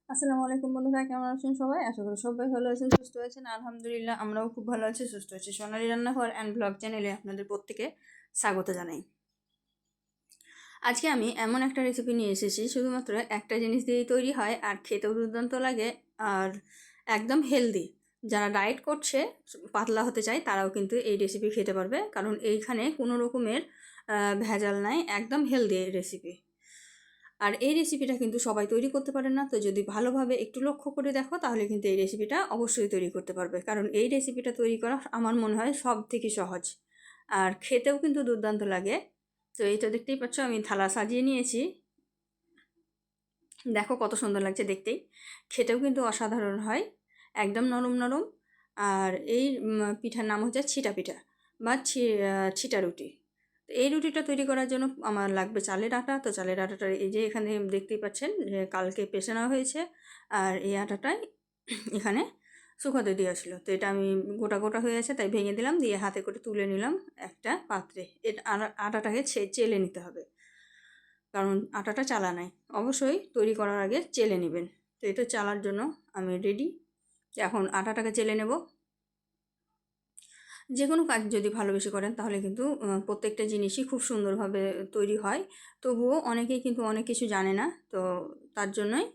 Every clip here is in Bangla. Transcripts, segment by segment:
আসসালামু আলাইকুম বন্ধুরা, কেমন আছেন সবাই? আশা করি সবাই ভালো আছেন, সুস্থ আছেন। আলহামদুলিল্লাহ, আমরাও খুব ভালো আছি, সুস্থ আছি। সোনালী রান্নাঘর অ্যান্ড ব্লগ চ্যানেলে আপনাদের প্রত্যেকে স্বাগত জানাই। আজকে আমি এমন একটা রেসিপি নিয়ে এসেছি, শুধুমাত্র একটা জিনিস দিয়েই তৈরি হয় আর খেতেও দুর্দান্ত লাগে আর একদম হেলদি। যারা ডায়েট করছে, পাতলা হতে চায়, তারাও কিন্তু এই রেসিপি খেতে পারবে, কারণ এইখানে কোনো রকমের ভেজাল নাই, একদম হেলদি রেসিপি। আর এই রেসিপিটা কিন্তু সবাই তৈরি করতে পারে না, তো যদি ভালোভাবে একটু লক্ষ্য করে দেখো তাহলে কিন্তু এই রেসিপিটা অবশ্যই তৈরি করতে পারবে, কারণ এই রেসিপিটা তৈরি করা আমার মনে হয় সব থেকে সহজ আর খেতেও কিন্তু দুর্দান্ত লাগে। তো এইটা দেখতেই পাচ্ছ, আমি থালা সাজিয়ে নিয়েছি। দেখো কত সুন্দর লাগছে দেখতেই, খেতেও কিন্তু অসাধারণ হয়, একদম নরম নরম। আর এই পিঠার নাম হচ্ছে ছিটা পিঠা বা ছিটা রুটি। তো এই রুটিটা তৈরি করার জন্য আমার লাগবে চালের আটা। তো চালের আটাটা এই যে এখানে দেখতেই পাচ্ছেন যে কালকে পেষে নেওয়া হয়েছে, আর এই আটাটাই এখানে শুকাতে দেওয়া ছিল। তো এটা আমি গোটা গোটা হয়ে আছে তাই ভেঙে দিলাম, দিয়ে হাতে করে তুলে নিলাম একটা পাত্রে। এটা আটাটাকে চেলে নিতে হবে, কারণ আটাটা চালা নাই, অবশ্যই তৈরি করার আগে চেলে নেবেন। তো এটা চালার জন্য আমি রেডি। এখন আটাটাকে চেলে নেব। যে কোনো কাজ যদি ভালোবেসে করেন তাহলে কিন্তু প্রত্যেকটা জিনিসই খুব সুন্দরভাবে তৈরি হয়। তবুও অনেকেই কিন্তু অনেক কিছু জানে না, তো তার জন্যই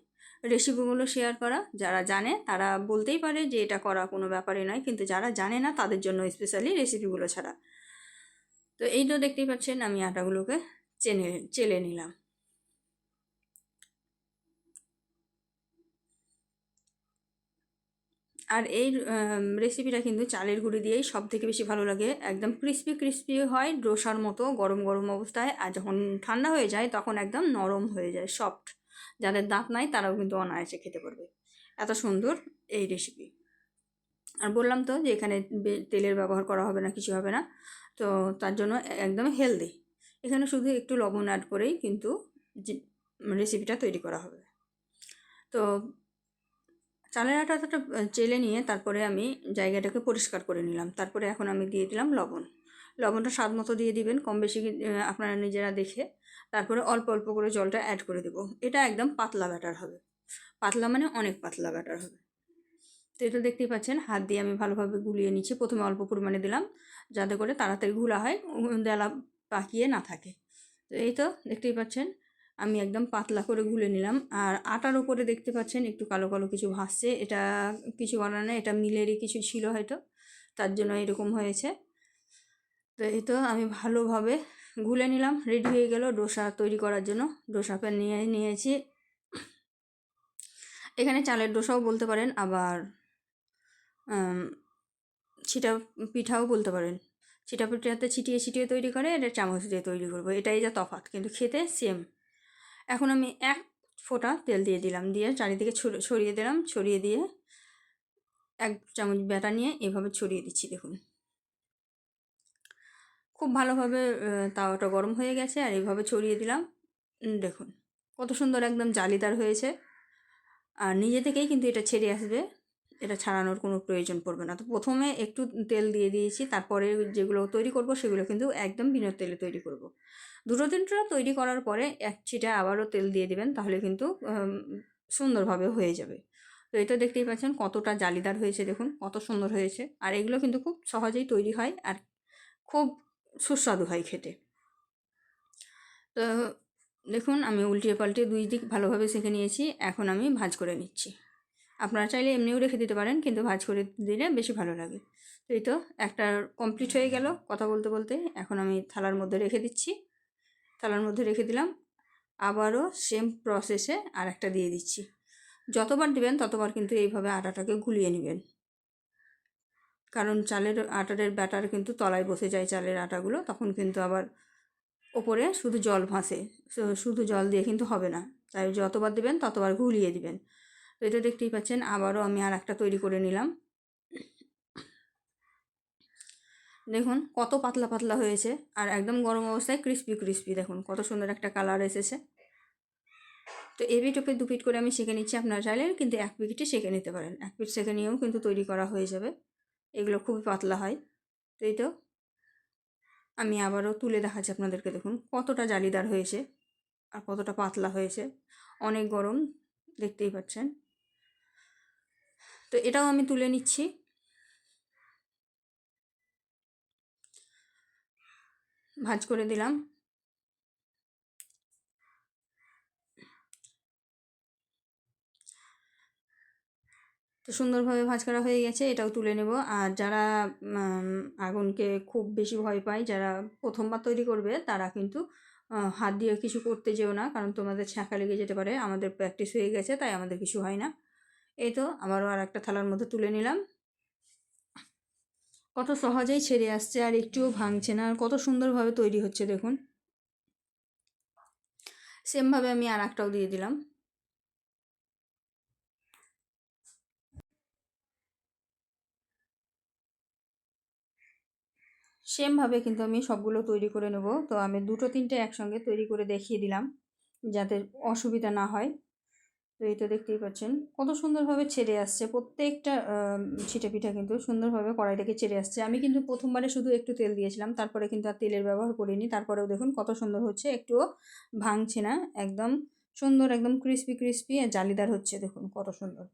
রেসিপিগুলো শেয়ার করা। যারা জানে তারা বলতেই পারে যে এটা করা কোনো ব্যাপারই নয়, কিন্তু যারা জানে না তাদের জন্য স্পেশালি রেসিপিগুলো ছাড়া। তো এই তো দেখতেই পাচ্ছেন আমি আটাগুলোকে চেলে নিলাম। আর এই রেসিপিটা কিন্তু চালের গুঁড়ি দিয়েই সব থেকে বেশি ভালো লাগে, একদম ক্রিস্পি ক্রিস্পি হয় ডোসার মতো গরম গরম অবস্থায়, আর যখন ঠান্ডা হয়ে যায় তখন একদম নরম হয়ে যায়, সফট। যাদের দাঁত নাই তারাও কিন্তু অনায়াসে খেতে পারবে, এত সুন্দর এই রেসিপি। আর বললাম তো যে এখানে তেলের ব্যবহার করা হবে না, কিছু হবে না, তো তার জন্য একদম হেলদি। এখানে শুধু একটু লবণ অ্যাড করেই কিন্তু রেসিপিটা তৈরি করা হবে। তো চালের আটাটা চেলে নিয়ে তারপরে আমি জায়গাটাকে পরিষ্কার করে নিলাম। তারপরে এখন আমি দিয়ে দিলাম লবণ। লবণটা স্বাদ মতো দিয়ে দিবেন, কম বেশি আপনারা নিজেরা দেখে। তারপরে অল্প অল্প করে জলটা অ্যাড করে দেবো। এটা একদম পাতলা ব্যাটার হবে, পাতলা মানে অনেক পাতলা ব্যাটার হবে। তো এটা দেখতেই পাচ্ছেন, হাত দিয়ে আমি ভালোভাবে গুলিয়ে নিচ্ছি। প্রথমে অল্প পরিমাণে দিলাম যাতে করে তাড়াতাড়ি ঘোলা হয়, দেলা পাকিয়ে না থাকে। তো এই তো দেখতেই পাচ্ছেন আমি একদম পাতলা করে গুলে নিলাম। আর আটার ওপরে দেখতে পাচ্ছেন একটু কালো কালো কিছু ভাসছে, এটা কিছু করার নেই, এটা মিলেরই কিছু ছিল হয়তো, তার জন্য এরকম হয়েছে। তো এই তো আমি ভালোভাবে গুলে নিলাম, রেডি হয়ে গেল ডোসা তৈরি করার জন্য। ডোসা প্যান নিয়েছি। এখানে চালের ডোসাও বলতে পারেন, আবার ছিটা পিঠাও বলতে পারেন। ছিটা পিঠাতে ছিটিয়ে ছিটিয়ে তৈরি করে, এটা চামচ দিয়ে তৈরি করবো, এটাই যা তফাৎ, কিন্তু খেতে সেম। এখন আমি এক ফোঁটা তেল দিয়ে দিলাম, দিয়ে চারিদিকে ছড়িয়ে দিলাম, ছড়িয়ে দিয়ে এক চামচ ব্যাটা নিয়ে এভাবে ছড়িয়ে দিচ্ছি। দেখুন খুব ভালোভাবে তাওয়াটা গরম হয়ে গেছে, আর এইভাবে ছড়িয়ে দিলাম। দেখুন কত সুন্দর একদম জালিদার হয়েছে, আর নিজে থেকেই কিন্তু এটা ছেড়ে আসবে, এটা ছাড়ানোর কোনো প্রয়োজন পড়বে না। তো প্রথমে একটু তেল দিয়ে দিয়েছি, তারপরে যেগুলো তৈরি করব সেগুলো কিন্তু একদম বিনা তেলে তৈরি করব। দুটো তিনটা তৈরি করার পরে এক ছিটা আবারও তেল দিয়ে দিবেন, তাহলে কিন্তু সুন্দরভাবে হয়ে যাবে। তো এটা দেখতেই পাচ্ছেন কতটা জালিদার হয়েছে, দেখুন কত সুন্দর হয়েছে। আর এগুলো কিন্তু খুব সহজেই তৈরি হয় আর খুব সুস্বাদু হয় খেতে। তো দেখুন আমি উল্টিয়ে পাল্টে দুই দিক ভালোভাবে সেঁকে নিয়েছি, এখন আমি ভাজ করে নিচ্ছি। আপনারা চাইলে এমনিও রেখে দিতে পারেন, কিন্তু ভাজ করে দিলে বেশি ভালো লাগে। তো এই তো একটা কমপ্লিট হয়ে গেল কথা বলতে বলতে। এখন আমি থালার মধ্যে রেখে দিচ্ছি, থালার মধ্যে রেখে দিলাম। আবারও সেম প্রসেসে আর একটা দিয়ে দিচ্ছি। যতবার দিবেন ততবার কিন্তু এইভাবে আটাটাকে গুলিয়ে নেবেন, কারণ চালের আটার ব্যাটার কিন্তু তলায় বসে যায় চালের আটাগুলো, তখন কিন্তু আবার ওপরে শুধু জল ভাসে। শুধু জল দিয়ে কিন্তু হবে না, তাই যতবার দেবেন ততবার গুলিয়ে দিবেন। তো এটা দেখতেই পাচ্ছেন আবারও আমি আর একটা তৈরি করে নিলাম। দেখুন কত পাতলা পাতলা হয়েছে, আর একদম গরম অবস্থায় ক্রিস্পি ক্রিস্পি, দেখুন কত সুন্দর একটা কালার এসেছে। তো এপিট ওপিট দু পিট করে আমি সেঁকে নিচ্ছি, আপনারা চাইলে কিন্তু এক পিঠে সেঁকে নিতে পারেন, এক পিঠ সেঁকে নিয়েও কিন্তু তৈরি করা হয়ে যাবে। এগুলো খুবই পাতলা হয়। তো এই তো আমি আবারও তুলে দেখাচ্ছি আপনাদেরকে, দেখুন কতটা জালিদার হয়েছে আর কতটা পাতলা হয়েছে, অনেক গরম দেখতেই পাচ্ছেন। তো এটাও আমি তুলে নিচ্ছি। ভাঁজ করে দিলাম। তো সুন্দরভাবে ভাঁজ করা হয়ে গেছে, এটাও তুলে নেব। আর যারা আগুনকে খুব বেশি ভয় পায়, যারা প্রথমবার তৈরি করবে, তারা কিন্তু হাত দিয়ে কিছু করতে যেও না, কারণ তোমাদের ছ্যাঁকা লেগে যেতে পারে। আমাদের প্র্যাকটিস হয়ে গেছে, তাই আমাদের কিছু হয় না। এই তো আবারও আর একটা থালার মধ্যে তুলে নিলাম। কত সহজেই ছেড়ে আসছে, আর একটুও ভাঙছে না, আর কত সুন্দরভাবে তৈরি হচ্ছে দেখুন। সেমভাবে আমি আর একটাও দিয়ে দিলাম। সেমভাবে কিন্তু আমি সবগুলো তৈরি করে নেব। তো আমি দুটো তিনটে একসঙ্গে তৈরি করে দেখিয়ে দিলাম, যাতে অসুবিধা না হয়। তো এই তো দেখতেই পাচ্ছেন কত সুন্দরভাবে ছেড়ে আসছে প্রত্যেকটা ছিটে পিঠা, কিন্তু সুন্দরভাবে কড়াই থেকে ছেড়ে আসছে। আমি কিন্তু প্রথমবারে শুধু একটু তেল দিয়েছিলাম, তারপরে কিন্তু আর তেলের ব্যবহার করিনি। তারপরেও দেখুন কত সুন্দর হচ্ছে, একটুও ভাঙছে না, একদম সুন্দর, একদম ক্রিস্পি ক্রিস্পি আর জালিদার হচ্ছে, দেখুন কত সুন্দর।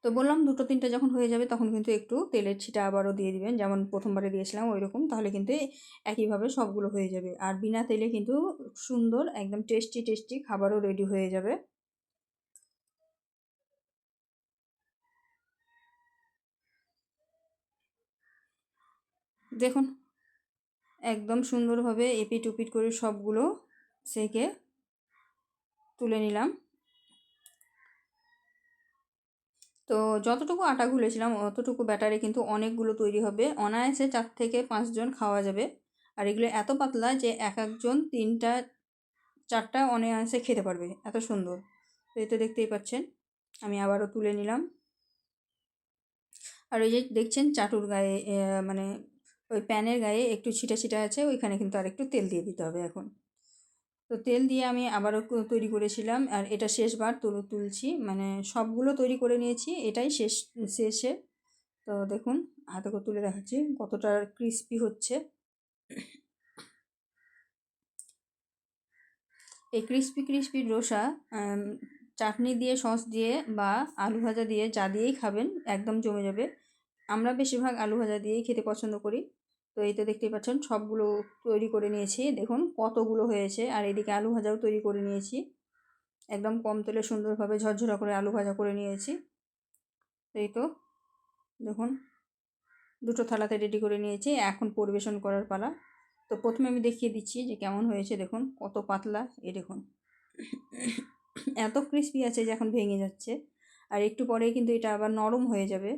তো বললাম দুটো তিনটে যখন হয়ে যাবে, তখন কিন্তু একটু তেলের ছিটা আবারও দিয়ে দিবেন, যেমন প্রথমবারে দিয়েছিলাম ওই রকম। তাহলে কিন্তু একইভাবে সবগুলো হয়ে যাবে, আর বিনা তেলে কিন্তু সুন্দর একদম টেস্টি টেস্টি খাবারও রেডি হয়ে যাবে। দেখুন একদম সুন্দরভাবে এপিট উপিট করে সবগুলো সেকে তুলে নিলাম। তো যতটুকু আটা গুলেছিলাম অতটুকু ব্যাটারে কিন্তু অনেকগুলো তৈরি হবে, অনায়াসে 4 থেকে 5 জন খাওয়া যাবে। আর এগুলো এত পাতলা যে এক একজন 3টা 4টা অনায়াসে খেতে পারবে, এত সুন্দর। তো এই তো দেখতেই পাচ্ছেন, আমি আবারও তুলে নিলাম। আর ওই যে দেখছেন চাটুর গায়ে মানে ওই প্যানের গায়ে একটু ছিটা ছিটা আছে, ওইখানে কিন্তু আর একটু তেল দিয়ে দিতে হবে এখন। তো তেল দিয়ে আমি আবারও তৈরি করেছিলাম, আর এটা শেষবার তুলছি, মানে সবগুলো তৈরি করে নিয়েছি, এটাই শেষে। তো দেখুন হাতে করে তুলে দেখাচ্ছি কতটা ক্রিস্পি হচ্ছে। এই ক্রিস্পি ক্রিস্পি ডোসা চাটনি দিয়ে, সস দিয়ে বা আলু ভাজা দিয়ে, যা দিয়েই খাবেন একদম জমে যাবে। আমরা বেশিরভাগ আলু ভাজা দিয়েই খেতে পছন্দ করি। তো এই তো দেখতেই পাচ্ছেন সবগুলো তৈরি করে নিয়েছি, দেখুন কতগুলো হয়েছে। আর এদিকে আলু ভাজাও তৈরি করে নিয়েছি, একদম কম তেলে সুন্দরভাবে ঝরঝরা করে আলু ভাজা করে নিয়েছি। এই তো দেখুন দুটো থালাতে রেডি করে নিয়েছি, এখন পরিবেশন করার পালা। তো প্রথমে আমি দেখিয়ে দিচ্ছি যে কেমন হয়েছে, দেখুন কত পাতলা, এই দেখুন এত ক্রিস্পি আছে যে এখন ভেঙে যাচ্ছে, আর একটু পরেই কিন্তু এটা আবার নরম হয়ে যাবে।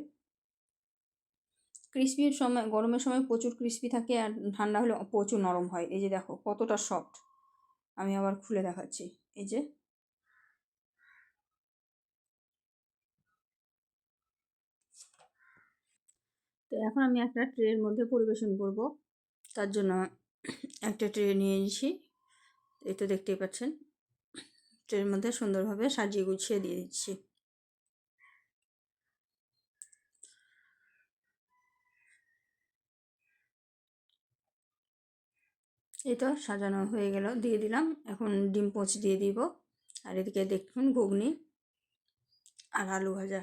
ক্রিস্পির সময়, গরমের সময় প্রচুর ক্রিস্পি থাকে, আর ঠান্ডা হলে প্রচুর নরম হয়। এই যে দেখো কতটা সফট, আমি আবার খুলে দেখাচ্ছি, এই যে। তো এখন আমি একটা ট্রের মধ্যে পরিবেশন করব, তার জন্য একটা ট্রে নিয়ে নিয়েছি। এই তো দেখতেই পাচ্ছেন, ট্রের মধ্যে সুন্দরভাবে সাজিয়ে গুছিয়ে দিয়ে দিচ্ছি। এই তো সাজানো হয়ে গেল, দিয়ে দিলাম। এখন ডিম পোচ দিয়ে দিব, আর এদিকে দেখুন ঘুগনি আর আলু ভাজা,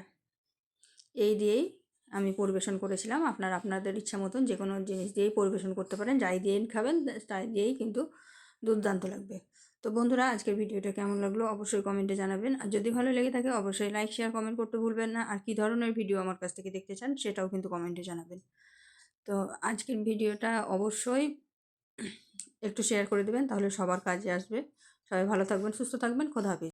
এই দিয়েই আমি পরিবেশন করেছিলাম। আপনারা আপনাদের ইচ্ছা মতন যে কোনো জিনিস দিয়েই পরিবেশন করতে পারেন, যাই দিয়েই খাবেন তাই দিয়েই কিন্তু দুর্দান্ত লাগবে। তো বন্ধুরা আজকের ভিডিওটা কেমন লাগলো অবশ্যই কমেন্টে জানাবেন, আর যদি ভালো লেগে থাকে অবশ্যই লাইক শেয়ার কমেন্ট করতে ভুলবেন না। আর কী ধরনের ভিডিও আমার কাছ থেকে দেখতে চান সেটাও কিন্তু কমেন্টে জানাবেন। তো আজকের ভিডিওটা অবশ্যই একটু শেয়ার করে দেবেন, তাহলে সবার কাজে আসবে। সবাই ভালো থাকবেন, সুস্থ থাকবেন, খোদা হাফেজ।